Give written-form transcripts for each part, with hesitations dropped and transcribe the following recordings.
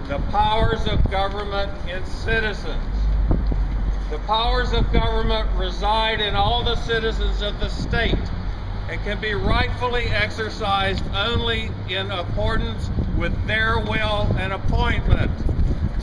the powers of government in citizens. The powers of government reside in all the citizens of the state and can be rightfully exercised only in accordance with their will and appointment.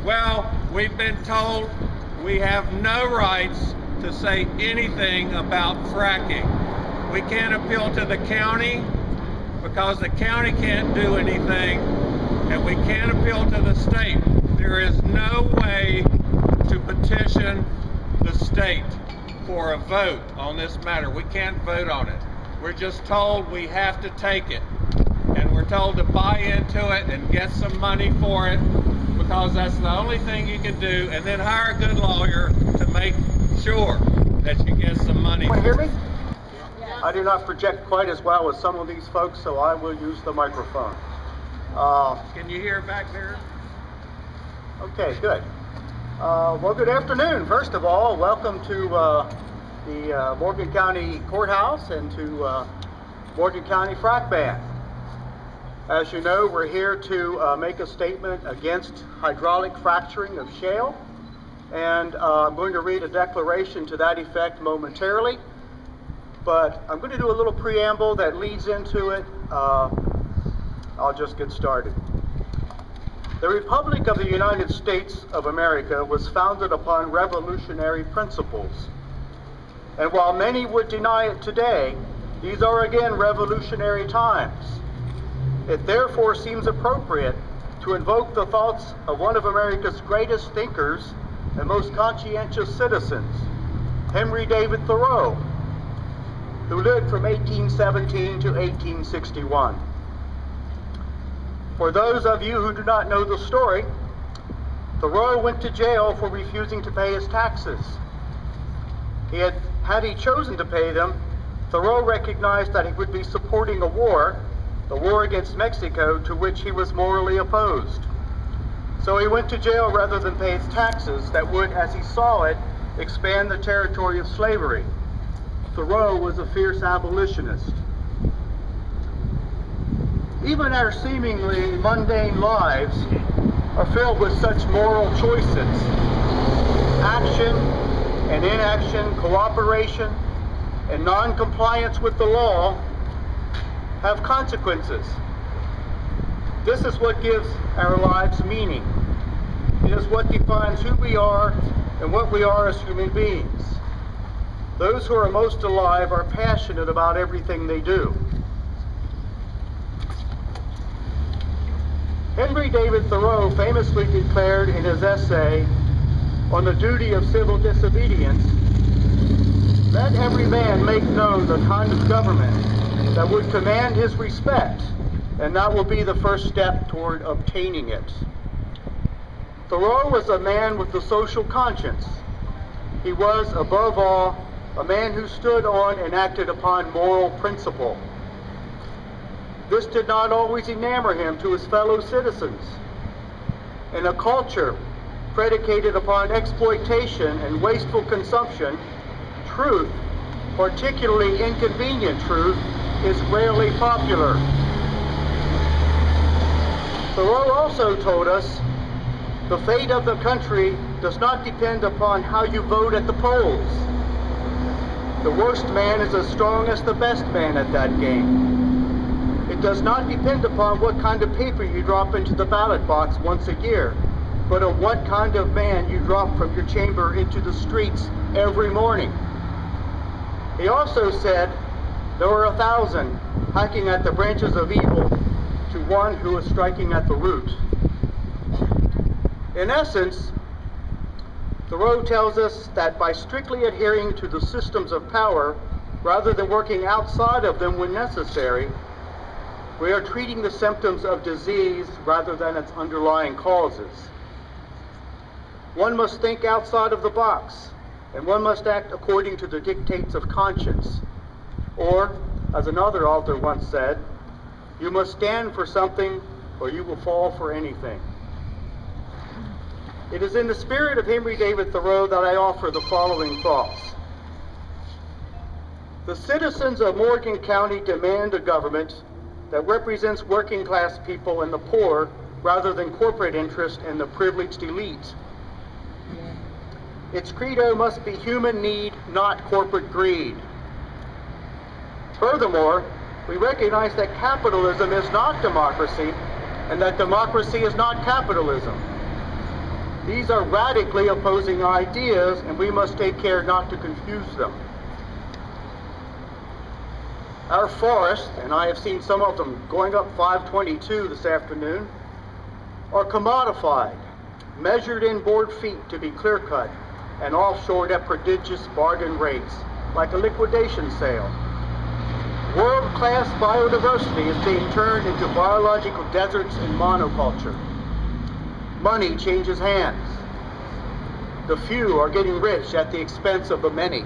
Well, we've been told we have no rights to say anything about fracking. We can't appeal to the county because the county can't do anything, and we can't appeal to the state. There is no way to petition the state for a vote on this matter. We can't vote on it. We're just told we have to take it, and we're told to buy into it and get some money for it because that's the only thing you can do, and then hire a good lawyer to make sure that you get some money. Can you hear me? Yes. I do not project quite as well as some of these folks, so I will use the microphone. Can you hear back there? Okay, good. Well, good afternoon. First of all, welcome to the Morgan County Courthouse and to Morgan County Frack Ban. As you know, we're here to make a statement against hydraulic fracturing of shale, and I'm going to read a declaration to that effect momentarily, but I'm going to do a little preamble that leads into it. I'll just get started. The Republic of the United States of America was founded upon revolutionary principles. And while many would deny it today, these are again revolutionary times. It therefore seems appropriate to invoke the thoughts of one of America's greatest thinkers and most conscientious citizens, Henry David Thoreau, who lived from 1817 to 1861. For those of you who do not know the story, Thoreau went to jail for refusing to pay his taxes. Had he chosen to pay them, Thoreau recognized that he would be supporting a war, the war against Mexico, to which he was morally opposed. So he went to jail rather than pay his taxes that would, as he saw it, expand the territory of slavery. Thoreau was a fierce abolitionist. Even our seemingly mundane lives are filled with such moral choices. Action and inaction, cooperation and non-compliance with the law have consequences. This is what gives our lives meaning. It is what defines who we are and what we are as human beings. Those who are most alive are passionate about everything they do. Henry David Thoreau famously declared in his essay on the duty of civil disobedience, "Let every man make known the kind of government that would command his respect, and that will be the first step toward obtaining it." Thoreau was a man with a social conscience. He was, above all, a man who stood on and acted upon moral principle. This did not always enamor him to his fellow citizens. In a culture predicated upon exploitation and wasteful consumption, truth, particularly inconvenient truth, is rarely popular. Thoreau also told us, the fate of the country does not depend upon how you vote at the polls. The worst man is as strong as the best man at that game. It does not depend upon what kind of paper you drop into the ballot box once a year, but on what kind of man you drop from your chamber into the streets every morning. He also said, there are 1,000 hacking at the branches of evil to one who is striking at the root. In essence, Thoreau tells us that by strictly adhering to the systems of power, rather than working outside of them when necessary, we are treating the symptoms of disease rather than its underlying causes. One must think outside of the box, and one must act according to the dictates of conscience. Or, as another author once said, you must stand for something or you will fall for anything. It is in the spirit of Henry David Thoreau that I offer the following thoughts. The citizens of Morgan County demand a government that represents working class people and the poor rather than corporate interest and the privileged elite. Its credo must be human need, not corporate greed. Furthermore, we recognize that capitalism is not democracy and that democracy is not capitalism. These are radically opposing ideas, and we must take care not to confuse them. Our forests, and I have seen some of them going up 522 this afternoon, are commodified, measured in board feet to be clear-cut, and offshored at prodigious bargain rates, like a liquidation sale. World-class biodiversity is being turned into biological deserts and monoculture. Money changes hands. The few are getting rich at the expense of the many.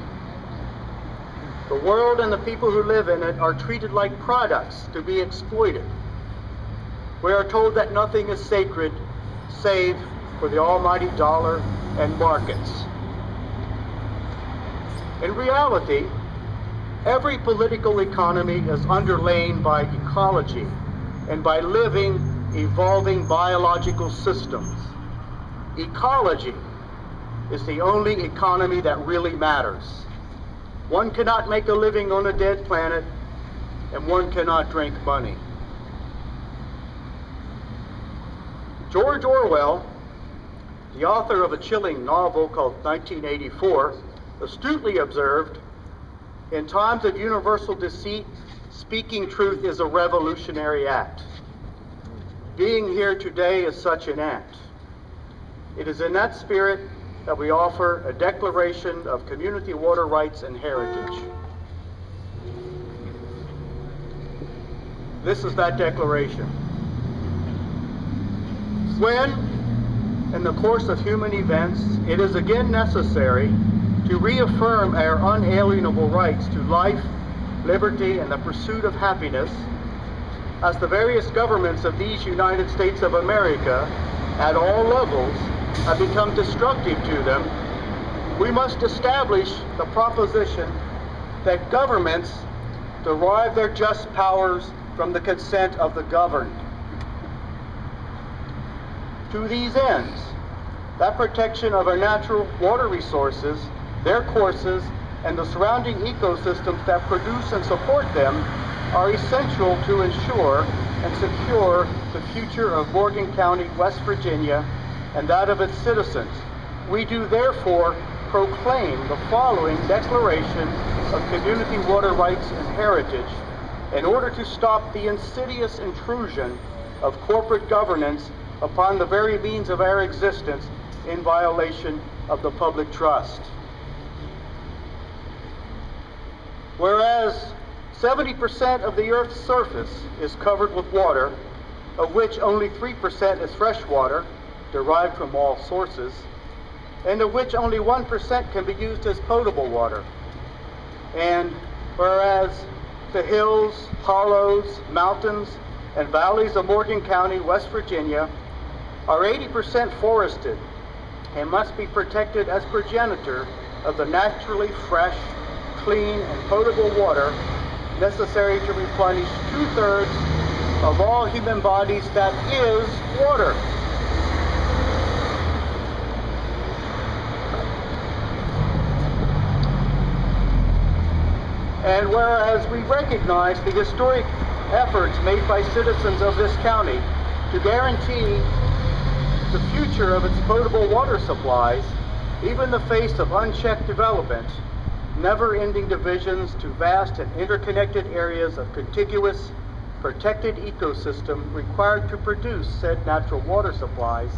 The world and the people who live in it are treated like products to be exploited. We are told that nothing is sacred save for the almighty dollar and markets. In reality, every political economy is underlain by ecology and by living, evolving biological systems. Ecology is the only economy that really matters. One cannot make a living on a dead planet, and one cannot drink money. George Orwell, the author of a chilling novel called 1984, astutely observed, "In times of universal deceit, speaking truth is a revolutionary act." Being here today is such an act. It is in that spirit that we offer a declaration of community water rights and heritage. This is that declaration. When, in the course of human events, it is again necessary to reaffirm our unalienable rights to life, liberty, and the pursuit of happiness, as the various governments of these United States of America, at all levels, have become destructive to them, we must establish the proposition that governments derive their just powers from the consent of the governed. To these ends, that protection of our natural water resources, their courses, and the surrounding ecosystems that produce and support them are essential to ensure and secure the future of Morgan County, West Virginia, and that of its citizens. We do therefore proclaim the following Declaration of Community Water Rights and Heritage in order to stop the insidious intrusion of corporate governance upon the very means of our existence in violation of the public trust. Whereas 70% of the Earth's surface is covered with water, of which only 3% is fresh water, derived from all sources, and of which only 1% can be used as potable water. And whereas the hills, hollows, mountains, and valleys of Morgan County, West Virginia, are 80% forested and must be protected as progenitor of the naturally fresh, clean, and potable water necessary to replenish 2/3 of all human bodies, that is water. And whereas we recognize the historic efforts made by citizens of this county to guarantee the future of its potable water supplies, even in the face of unchecked development, never-ending divisions to vast and interconnected areas of contiguous, protected ecosystem required to produce said natural water supplies,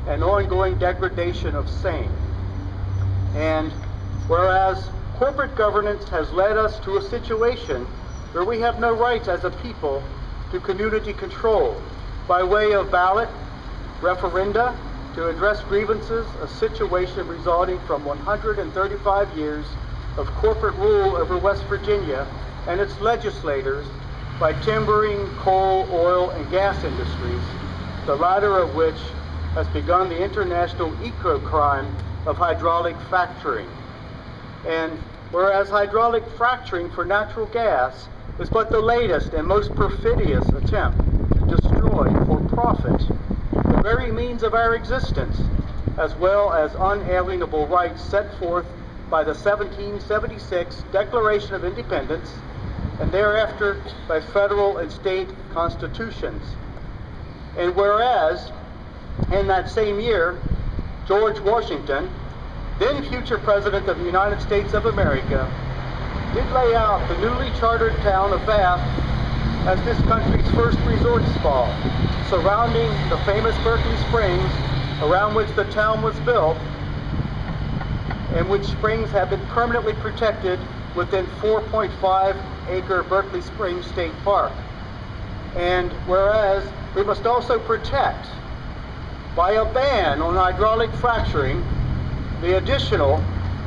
and ongoing degradation of same. And whereas corporate governance has led us to a situation where we have no rights as a people to community control by way of ballot, referenda, to address grievances, a situation resulting from 135 years of corporate rule over West Virginia and its legislators by timbering, coal, oil, and gas industries, the latter of which has begun the international eco-crime of hydraulic fracturing. And whereas hydraulic fracturing for natural gas is but the latest and most perfidious attempt to destroy for profit the very means of our existence, as well as unalienable rights set forth by the 1776 Declaration of Independence, and thereafter by federal and state constitutions. And whereas, in that same year, George Washington, then future President of the United States of America, did lay out the newly chartered town of Bath as this country's first resort spa, surrounding the famous Berkeley Springs, around which the town was built, and which springs have been permanently protected within 4.5-acre Berkeley Springs State Park. And whereas we must also protect, by a ban on hydraulic fracturing, the additional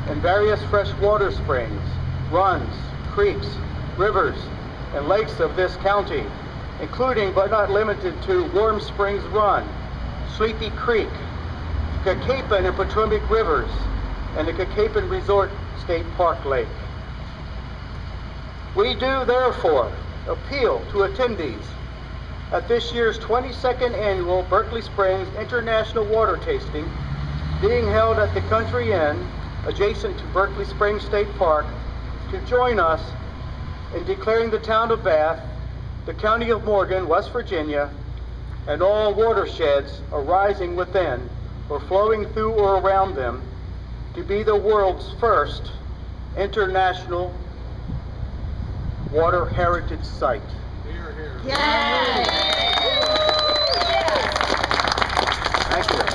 and various freshwater springs, runs, creeks, rivers, and lakes of this county, including but not limited to Warm Springs Run, Sleepy Creek, Cacapan and Potomac Rivers, and the Cacapan Resort State Park Lake. We do therefore appeal to attendees at this year's 22nd annual Berkeley Springs International Water Tasting, being held at the Country Inn, adjacent to Berkeley Springs State Park, to join us in declaring the town of Bath, the county of Morgan, West Virginia, and all watersheds arising within or flowing through or around them to be the world's first international water heritage site. Here, here. Yay! Thank you.